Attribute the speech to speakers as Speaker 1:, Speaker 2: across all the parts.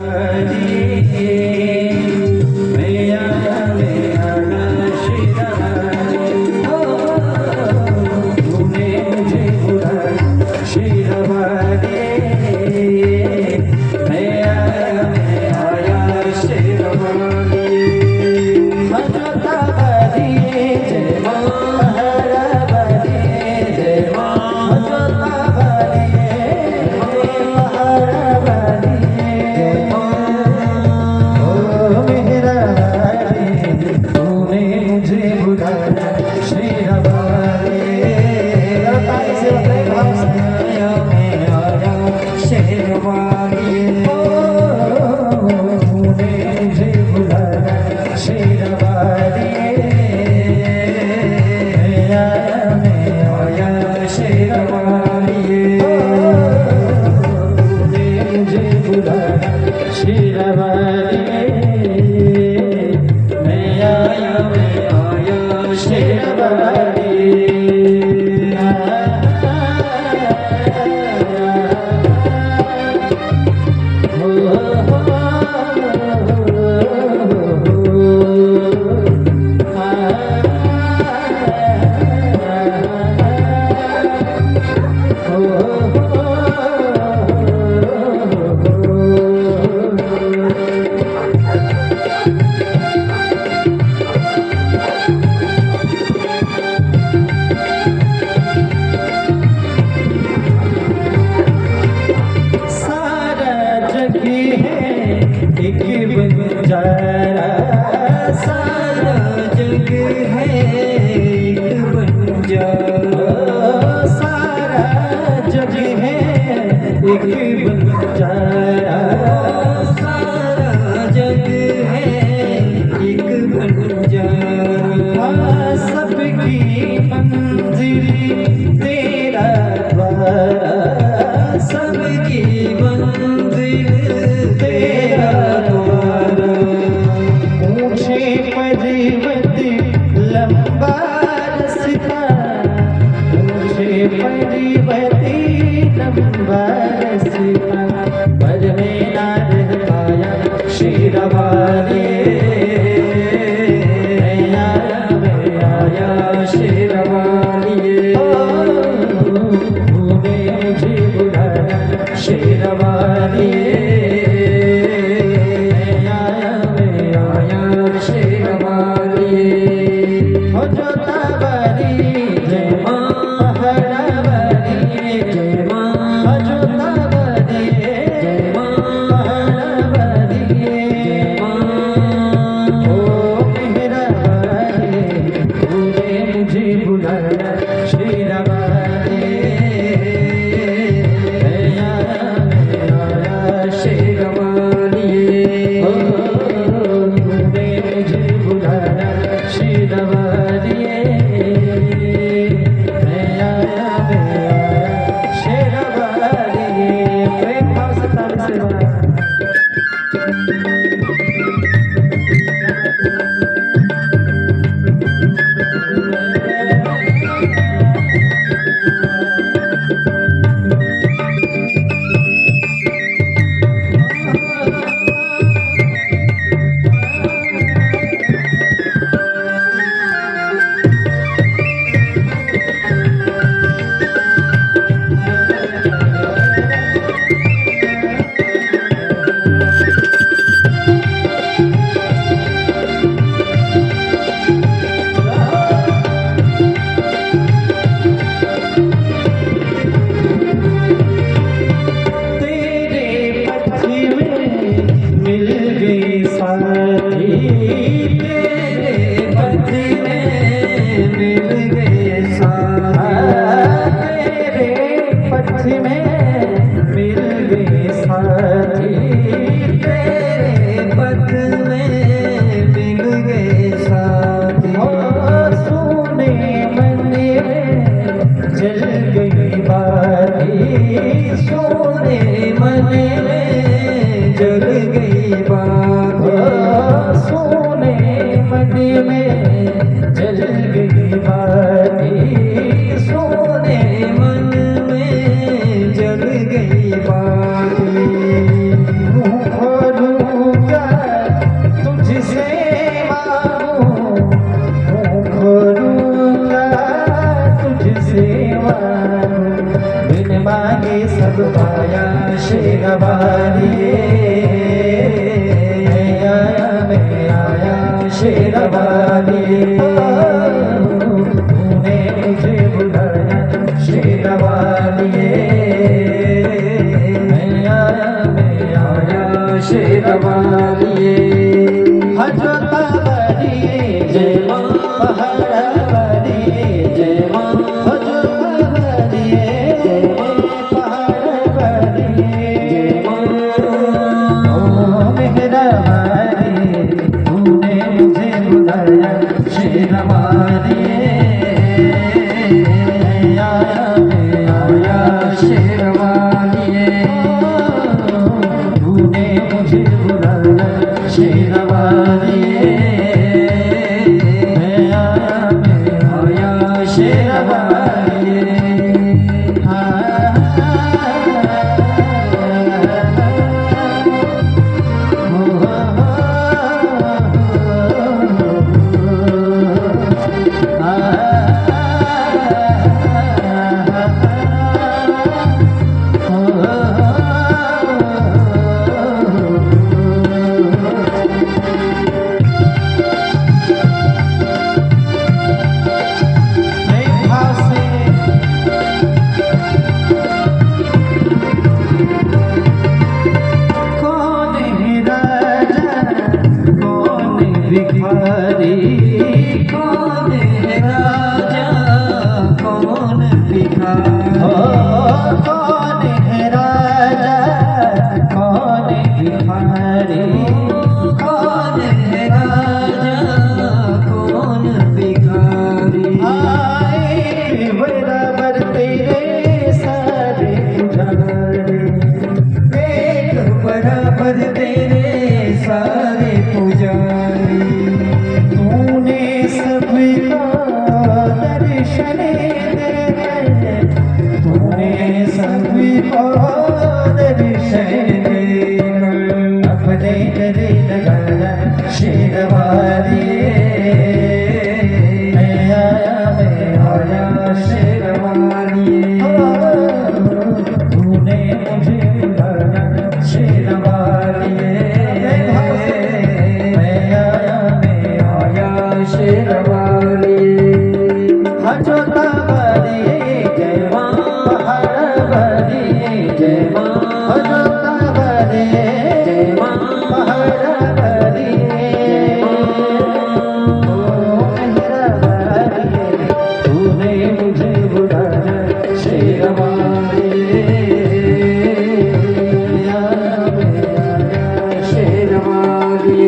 Speaker 1: जल गई बाती शेरवाली तूने मुझे बुलाया शेरवाली मैं आया शेरवाली हजरतवाली जय मां पहाड़वाली जय मां हजरतवाली जय मां पहाड़वाली जय मां ओ मेहरबानी तूने मुझे बुलाया शेरवाली आया शेरवाली तूने मुझे बुलाया शेरवाली मैं आया शेरवाली भिखारी कौन है राजा कौन भिखारी कौन है राजा कौन भिखारी कौन है राजा कौन भिखारी आए बराबर तेरे सारे पुजारी एक बराबर तेरे सारे पुजारी तूने सबका दर्शन दे तूने सबको दर्शन दे अपने गले लगाया शेरवाली मैं आया शेरवाली तूने मुझे बुलाया शेरवाली शेरवाली हजरतवाली जय मां पहाड़वाली जय मां हजरतवाली जय मां पहाड़वाली तूने मुझे बुलाया शेरवाली शेरवाली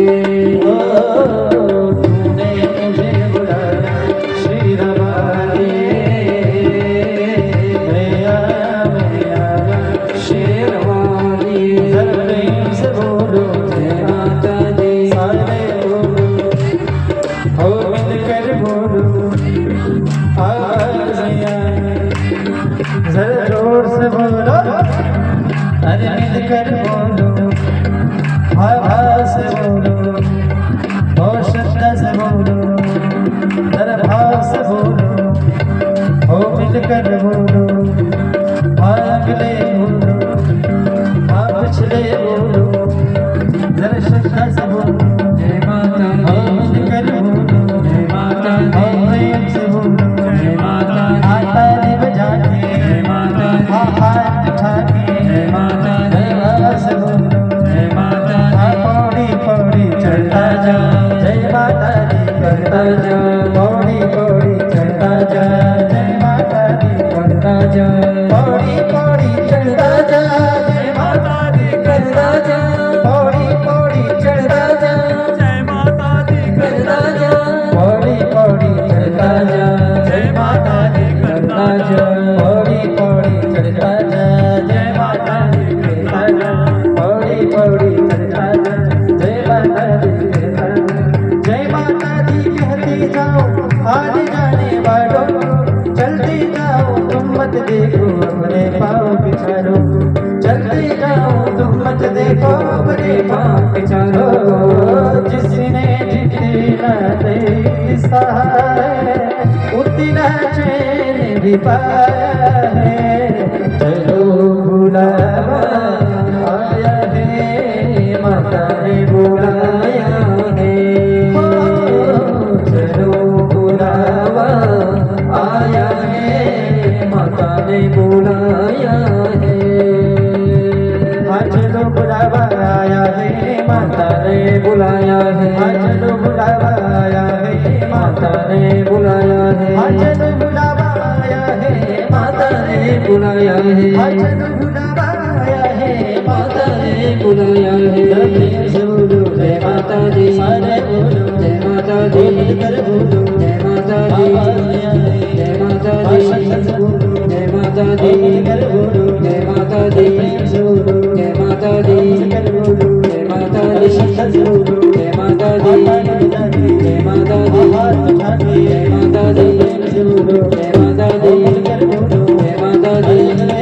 Speaker 1: जरा जोर से बोलो अरे मिलकर बोलो हवा से बोलो और श्रद्धा से बोलो जरा भाव से बोलो हो मिलकर बोलो अगले बोलो पिछले बोलो जरा श्रद्धा से बोलो जय माता हो मिलकर बोलो जय माता प्रेम से बोलो जय माता आता दी बजा के जय माता हाथ उठा के जय माता से बोलो जय माता पौड़ी पौड़ी चढ़ता जा जय माता दी करता जा पौड़ी पौड़ी चढ़ता जा जय माता दी करता जा पौड़ी पौड़ी चढ़ता जा जय माता दी करता जा पौड़ी पौड़ी चढ़ता जा जय माता दी करता जा पौड़ी पौड़ी चढ़ता जा जय माता दी करता जा पौड़ी पौड़ी चढ़ता जा जय माता दी करता जा पौड़ी पौड़ी चढ़ता जा जय माता दी करता जा जय माता दी कहते जाओ आने जाने वालों चलते जाओ तुम मत देखो अपने पाँव पिछाड़ो चलते जाओ तुम मत देखो अपने पाँव पिछाड़ो जिसने जितना देता है उतना चैन भी पाया है चलो बुलावा आया है माता ने बुलाया है माता ने बुलाया है, चलो बुलावा आया है, माता ने बुलाया है, चलो बुलावा आया है, माता ने बुलाया है, चलो बुलावा आया है, माता ने बुलाया है। प्रेम से बोलो जय माता दी, सारे बोलो जय माता दी, कर बोलो जय माता दी, जय माता दी, जय माता दी, कर बोलो जय माता दी, जय माता दी, कर बोलो जय माता दी, जय माता दी, जय माता दी, जय माता दी, जय माता दी, कर बोलो जय माता दी, जय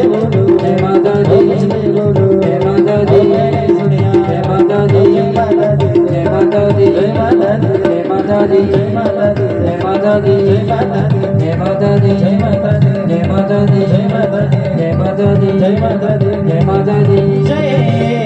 Speaker 1: माता दी, जय माता दी, जय माता दी, जय माता दी, जय माता दी, जय माता दी, जय माता दी, जय माता दी, जय माता दी, जय माता दी, जय माता दी, जय माता दी, जय माता दी, जय माता दी, जय माता दी, जय